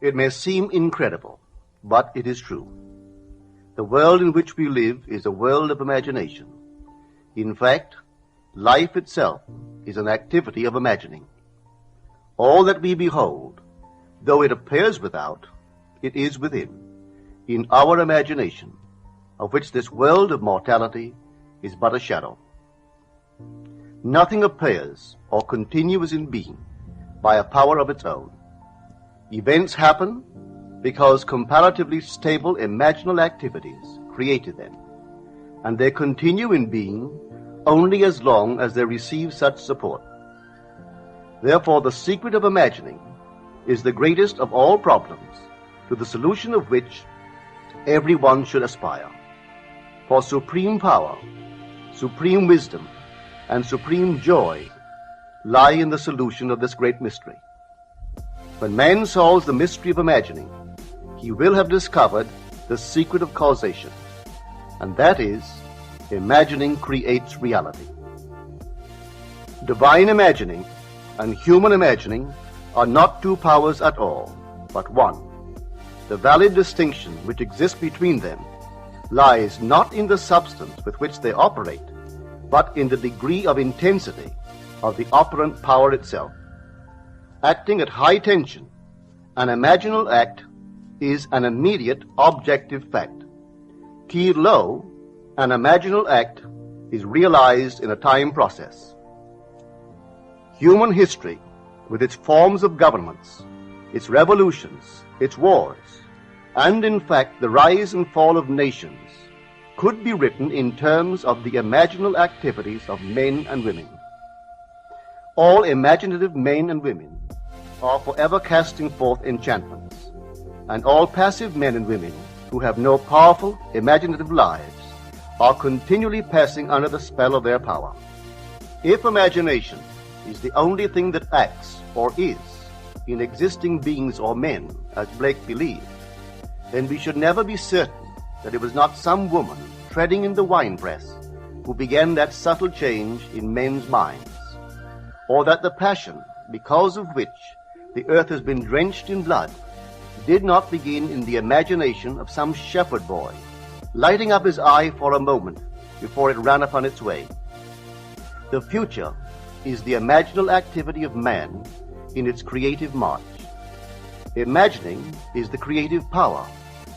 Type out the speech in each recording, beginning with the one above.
It may seem incredible, but it is true. The world in which we live is a world of imagination. In fact, life itself is an activity of imagining. All that we behold, though it appears without, it is within, in our imagination, of which this world of mortality is but a shadow. Nothing appears or continues in being by a power of its own. Events happen because comparatively stable imaginal activities created them, and they continue in being only as long as they receive such support. Therefore, the secret of imagining is the greatest of all problems, to the solution of which everyone should aspire. For supreme power, supreme wisdom, and supreme joy lie in the solution of this great mystery. When man solves the mystery of imagining, he will have discovered the secret of causation, and that is, imagining creates reality. Divine imagining and human imagining are not two powers at all, but one. The valid distinction which exists between them lies not in the substance with which they operate, but in the degree of intensity of the operant power itself. Acting at high tension, an imaginal act is an immediate objective fact. Keyed low, an imaginal act is realized in a time process. Human history, with its forms of governments, its revolutions, its wars, and in fact the rise and fall of nations, could be written in terms of the imaginal activities of men and women. All imaginative men and women are forever casting forth enchantments, and all passive men and women who have no powerful imaginative lives are continually passing under the spell of their power. If imagination is the only thing that acts or is in existing beings or men, as Blake believed, then we should never be certain that it was not some woman treading in the winepress who began that subtle change in men's minds, or that the passion because of which the earth has been drenched in blood did not begin in the imagination of some shepherd boy, lighting up his eye for a moment before it ran upon its way. The future is the imaginal activity of man in its creative march. Imagining is the creative power,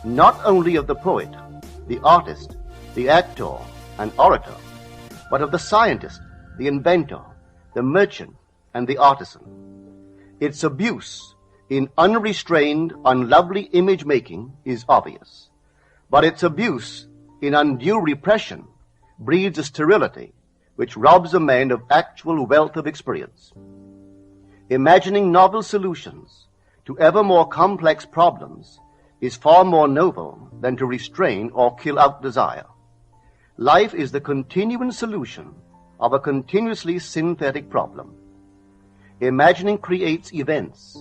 not only of the poet, the artist, the actor, and orator, but of the scientist, the inventor, the merchant, and the artisan. Its abuse in unrestrained, unlovely image-making is obvious, but its abuse in undue repression breeds a sterility which robs a man of actual wealth of experience. Imagining novel solutions to ever more complex problems is far more noble than to restrain or kill out desire. Life is the continuing solution of a continuously synthetic problem. Imagining creates events.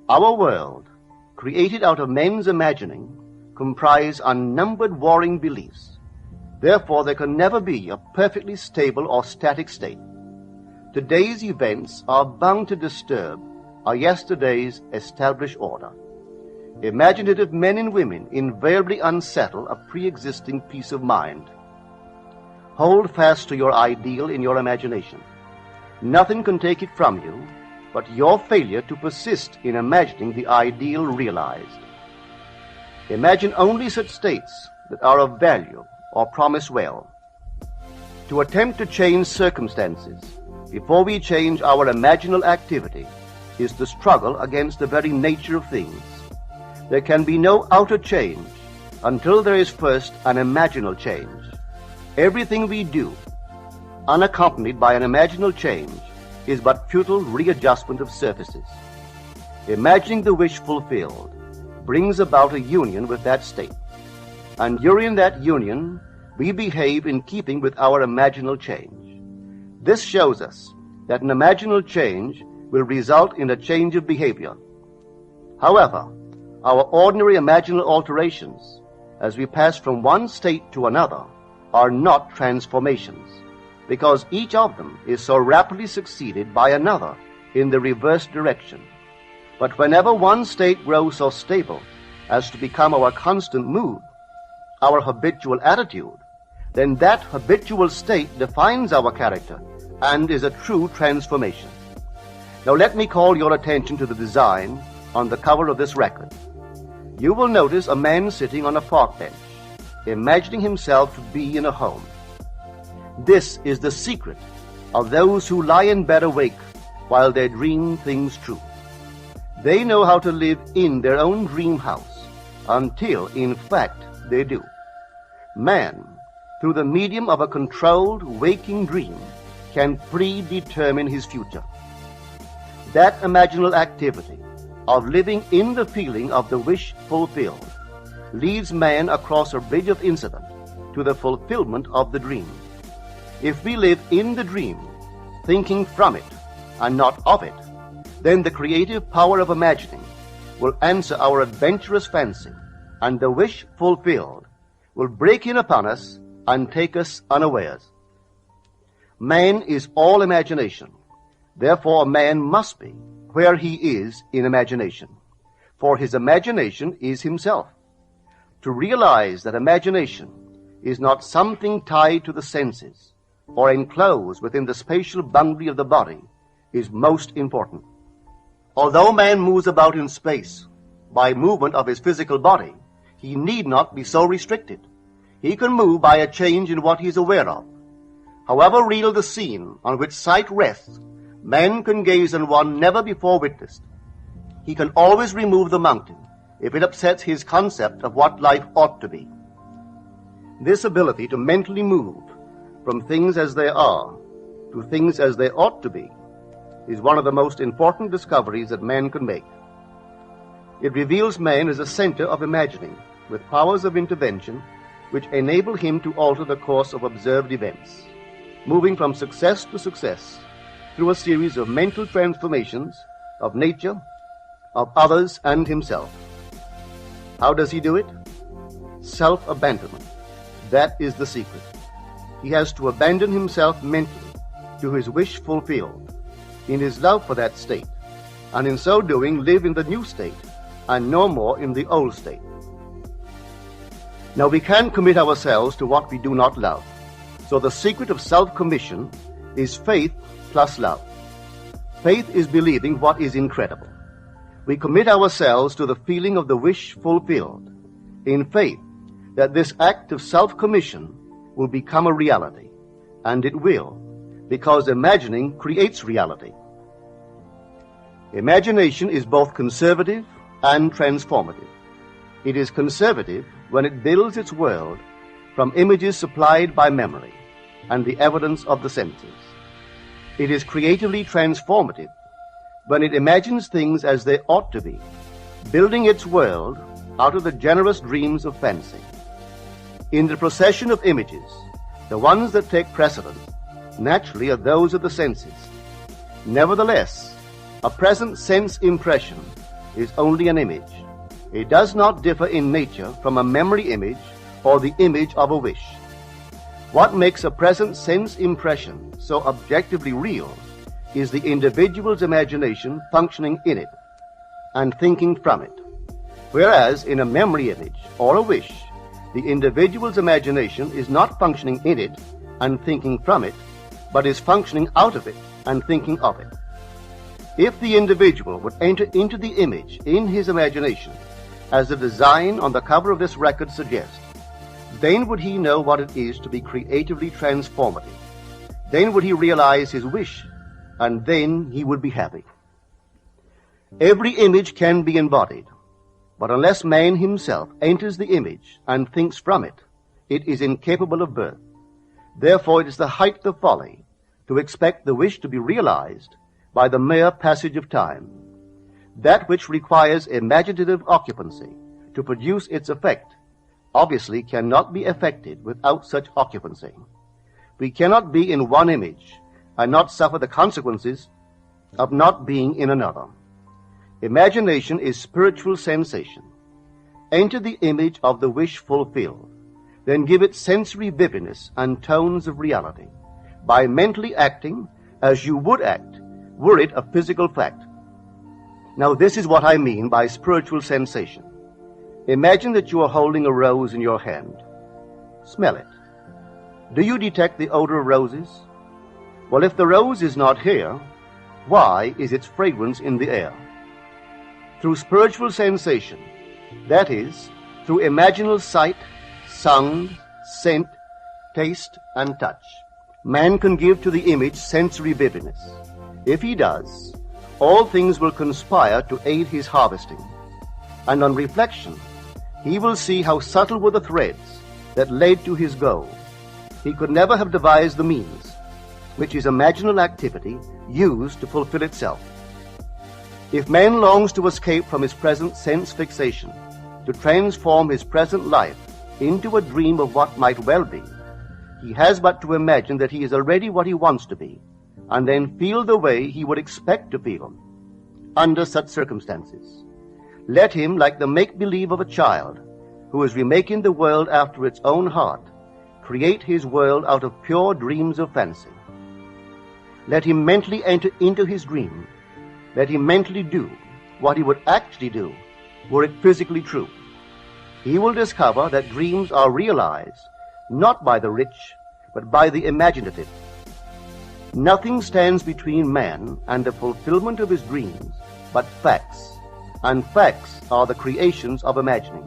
Our world, created out of men's imagining, comprise unnumbered warring beliefs. Therefore, there can never be a perfectly stable or static state. Today's events are bound to disturb our yesterday's established order. Imaginative men and women invariably unsettle a pre-existing peace of mind. Hold fast to your ideal in your imagination. Nothing can take it from you but your failure to persist in imagining the ideal realized. Imagine only such states that are of value or promise well. To attempt to change circumstances before we change our imaginal activity is the struggle against the very nature of things. There can be no outer change until there is first an imaginal change. Everything we do, unaccompanied by an imaginal change, is but futile readjustment of surfaces. Imagining the wish fulfilled brings about a union with that state, and during that union we behave in keeping with our imaginal change. This shows us that an imaginal change will result in a change of behavior. However, our ordinary imaginal alterations, as we pass from one state to another, are not transformations, because each of them is so rapidly succeeded by another in the reverse direction. But whenever one state grows so stable as to become our constant mood, our habitual attitude, then that habitual state defines our character and is a true transformation. Now let me call your attention to the design on the cover of this record. You will notice a man sitting on a park bench, imagining himself to be in a home. This is the secret of those who lie in bed awake while they dream things true. They know how to live in their own dream house until, in fact, they do. Man, through the medium of a controlled waking dream, can predetermine his future. That imaginal activity of living in the feeling of the wish fulfilled leads man across a bridge of incident to the fulfillment of the dream. If we live in the dream, thinking from it and not of it, then the creative power of imagining will answer our adventurous fancy, and the wish fulfilled will break in upon us and take us unawares. Man is all imagination. Therefore, a man must be where he is in imagination, for his imagination is himself. To realize that imagination is not something tied to the senses or enclosed within the spatial boundary of the body is most important. Although man moves about in space by movement of his physical body, he need not be so restricted. He can move by a change in what he is aware of. However real the scene on which sight rests, man can gaze on one never before witnessed. He can always remove the mountain if it upsets his concept of what life ought to be. This ability to mentally move from things as they are to things as they ought to be is one of the most important discoveries that man can make. It reveals man as a center of imagining with powers of intervention which enable him to alter the course of observed events, moving from success to success through a series of mental transformations of nature, of others, and himself. How does he do it? Self-abandonment. That is the secret. He has to abandon himself mentally to his wish fulfilled, in his love for that state, and in so doing live in the new state and no more in the old state. Now we can't commit ourselves to what we do not love, so the secret of self-commission is faith plus love. Faith is believing what is incredible. We commit ourselves to the feeling of the wish fulfilled, in faith that this act of self-commission will become a reality, and it will, because imagining creates reality. Imagination is both conservative and transformative. It is conservative when it builds its world from images supplied by memory and the evidence of the senses. It is creatively transformative when it imagines things as they ought to be, building its world out of the generous dreams of fancy. In the procession of images, the ones that take precedence naturally are those of the senses. Nevertheless, a present sense impression is only an image. It does not differ in nature from a memory image or the image of a wish. What makes a present sense impression so objectively real is the individual's imagination functioning in it and thinking from it, whereas in a memory image or a wish, the individual's imagination is not functioning in it and thinking from it, but is functioning out of it and thinking of it. If the individual would enter into the image in his imagination, as the design on the cover of this record suggests, then would he know what it is to be creatively transformative. Then would he realize his wish, and then he would be happy. Every image can be embodied, but unless man himself enters the image and thinks from it, it is incapable of birth. Therefore it is the height of folly to expect the wish to be realized by the mere passage of time. That which requires imaginative occupancy to produce its effect obviously cannot be effected without such occupancy. We cannot be in one image and not suffer the consequences of not being in another. Imagination is spiritual sensation. Enter the image of the wish fulfilled, then give it sensory vividness and tones of reality by mentally acting as you would act were it a physical fact. Now, this is what I mean by spiritual sensation. Imagine that you are holding a rose in your hand. Smell it. Do you detect the odor of roses? Well, if the rose is not here, why is its fragrance in the air? Through spiritual sensation, that is, through imaginal sight, sound, scent, taste, and touch, man can give to the image sensory vividness. If he does, all things will conspire to aid his harvesting, and on reflection, he will see how subtle were the threads that led to his goal. He could never have devised the means which his imaginal activity used to fulfill itself. If man longs to escape from his present sense fixation, to transform his present life into a dream of what might well be, he has but to imagine that he is already what he wants to be, and then feel the way he would expect to feel under such circumstances. Let him, like the make-believe of a child who is remaking the world after its own heart, create his world out of pure dreams of fancy. Let him mentally enter into his dream. Let him mentally do what he would actually do were it physically true. He will discover that dreams are realized not by the rich, but by the imaginative. Nothing stands between man and the fulfillment of his dreams but facts, and facts are the creations of imagining.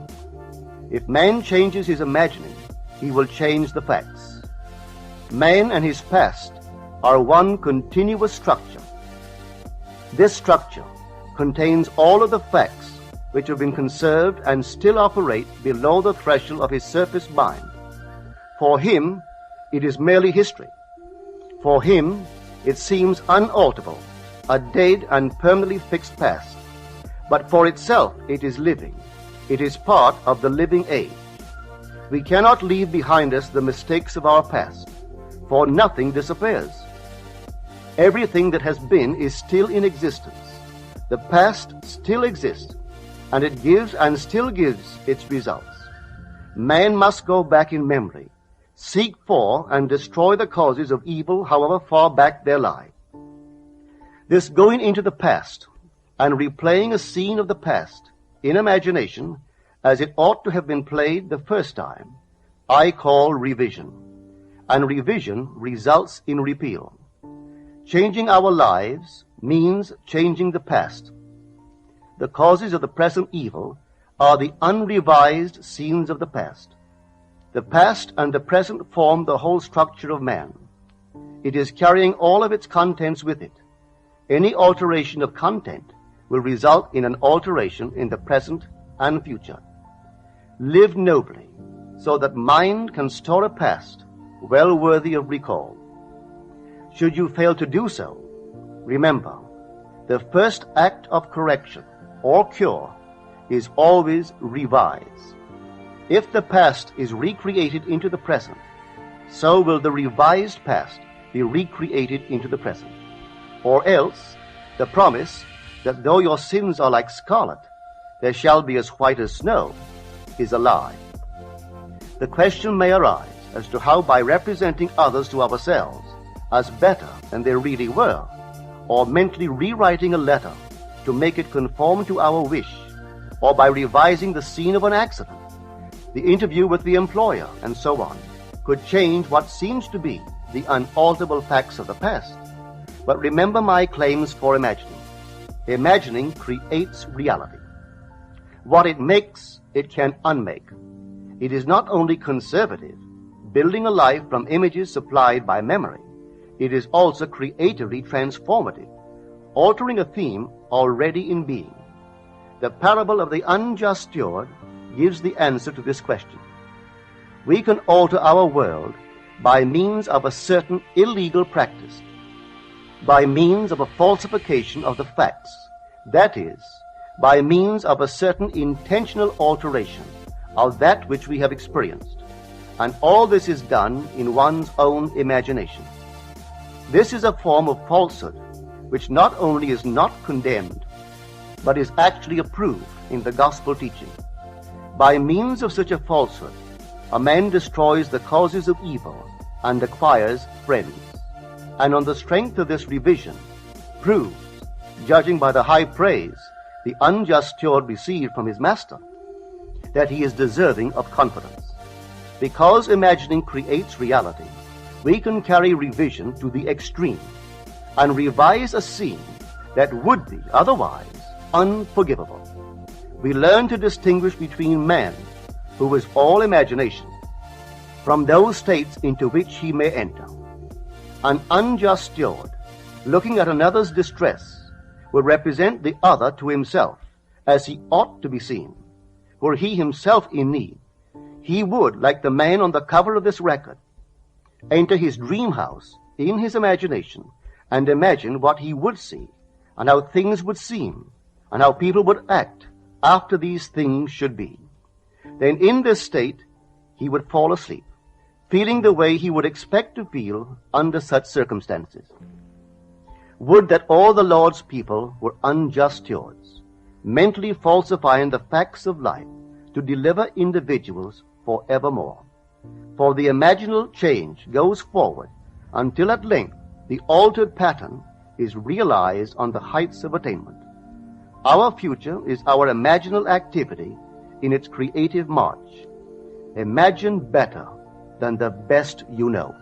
If man changes his imagining, he will change the facts. Man and his past are one continuous structure. This structure contains all of the facts which have been conserved and still operate below the threshold of his surface mind. For him, it is merely history. For him, it seems unalterable, a dead and permanently fixed past. But for itself, it is living. It is part of the living age. We cannot leave behind us the mistakes of our past, for nothing disappears. Everything that has been is still in existence. The past still exists, and it gives and still gives its results. Man must go back in memory, seek for and destroy the causes of evil however far back they lie. This going into the past and replaying a scene of the past in imagination as it ought to have been played the first time, I call revision. And revision results in repeal. Changing our lives means changing the past. The causes of the present evil are the unrevised scenes of the past. The past and the present form the whole structure of man. It is carrying all of its contents with it. Any alteration of content will result in an alteration in the present and future. Live nobly, so that mind can store a past well worthy of recall. Should you fail to do so, remember, the first act of correction or cure is always revise. If the past is recreated into the present, so will the revised past be recreated into the present. Or else, the promise that though your sins are like scarlet, they shall be as white as snow, is a lie. The question may arise as to how by representing others to ourselves as better than they really were, or mentally rewriting a letter to make it conform to our wish, or by revising the scene of an accident, the interview with the employer, and so on, could change what seems to be the unalterable facts of the past. But remember my claims for imagining. Imagining creates reality. What it makes, it can unmake. It is not only conservative, building a life from images supplied by memory. It is also creatively transformative, altering a theme already in being. The parable of the unjust steward gives the answer to this question. We can alter our world by means of a certain illegal practice, by means of a falsification of the facts, that is, by means of a certain intentional alteration of that which we have experienced. And all this is done in one's own imagination. This is a form of falsehood which not only is not condemned, but is actually approved in the gospel teaching. By means of such a falsehood, a man destroys the causes of evil and acquires friends. And on the strength of this revision, proves, judging by the high praise the unjust steward received from his master, that he is deserving of confidence. Because imagining creates reality, we can carry revision to the extreme and revise a scene that would be otherwise unforgivable. We learn to distinguish between man, who is all imagination, from those states into which he may enter. An unjust steward, looking at another's distress, will represent the other to himself as he ought to be seen. Were he himself in need, he would, like the man on the cover of this record, enter his dream house in his imagination and imagine what he would see and how things would seem and how people would act after these things should be. Then in this state he would fall asleep, feeling the way he would expect to feel under such circumstances. Would that all the Lord's people were unjust stewards, mentally falsifying the facts of life to deliver individuals forevermore. For the imaginal change goes forward until at length the altered pattern is realized on the heights of attainment. Our future is our imaginal activity in its creative march. Imagine better than the best you know.